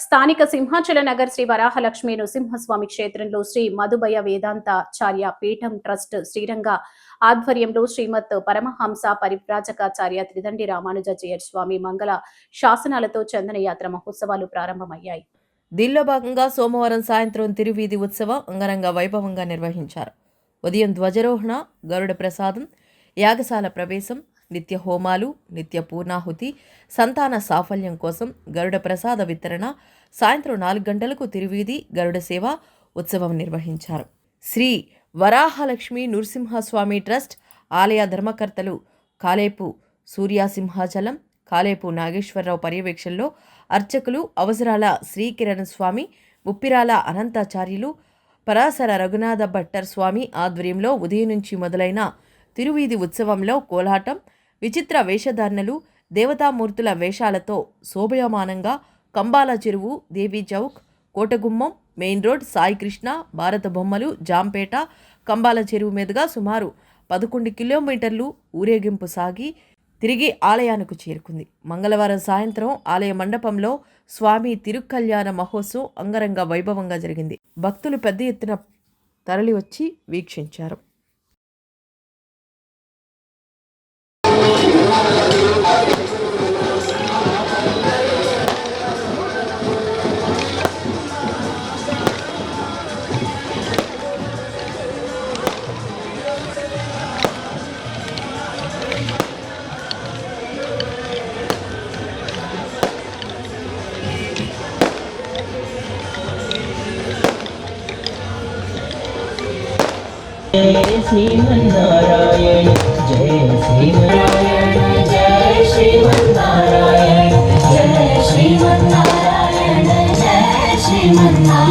స్థానిక సింహాచల నగర్ శ్రీ వరాహలక్ష్మి నృసింహస్వామి క్షేత్రంలో శ్రీ మధుబయ వేదాంతాచార్య పీఠం ట్రస్ట్ శ్రీరంగ ఆధ్వర్యంలో శ్రీమత్ పరమహంస పరివ్రాజకాచార్య త్రిదండి రామానుజాచార్య స్వామి మంగళ శాసనాలతో చందనయాత్ర మహోత్సవాలు ప్రారంభమయ్యాయి. దీనిలో భాగంగా సోమవారం సాయంత్రం తిరువీధి ఉత్సవం అంగరంగ వైభవంగా నిర్వహించారు. ఉదయం ధ్వజారోహణ, గరుడ ప్రసాదం, యాగశాల ప్రవేశం, నిత్య హోమాలు, నిత్య పూర్ణాహుతి, సంతాన సాఫల్యం కోసం గరుడ ప్రసాద వితరణ, సాయంత్రం 4 గంటలకు తిరువీధి గరుడ సేవ ఉత్సవం నిర్వహించారు. శ్రీ వరాహలక్ష్మి నృసింహస్వామి ట్రస్ట్ ఆలయ ధర్మకర్తలు కాలేపు సూర్యసింహాచలం, కాలేపు నాగేశ్వరరావు పర్యవేక్షణలో అర్చకులు అవసరాల శ్రీకిరణ్ స్వామి, ముప్పిరాల అనంతాచార్యులు, పరాశర రఘునాథ భట్టర్ స్వామి ఆధ్వర్యంలో ఉదయం నుంచి మొదలైన తిరువీధి ఉత్సవంలో కోలాటం, విచిత్ర వేషధారణలు, దేవతామూర్తుల వేషాలతో శోభయమానంగా కంబాల చెరువు, దేవీ చౌక్, కోటగుమ్మం, మెయిన్ రోడ్, సాయికృష్ణ, భారత బొమ్మలు, జాంపేట, కంబాల చెరువు మీదుగా సుమారు 11 కిలోమీటర్లు ఊరేగింపు సాగి తిరిగి ఆలయానికి చేరుకుంది. మంగళవారం సాయంత్రం ఆలయ మండపంలో స్వామి తిరుకల్యాణ మహోత్సవం అంగరంగ వైభవంగా జరిగింది. భక్తులు పెద్ద ఎత్తున తరలి వచ్చి వీక్షించారు. जय श्रीमन्नारायण जय श्रीमन्नारायण जय श्रीमन्नारायण जय श्रीमन्नारायण जय श्रीमन्नारायण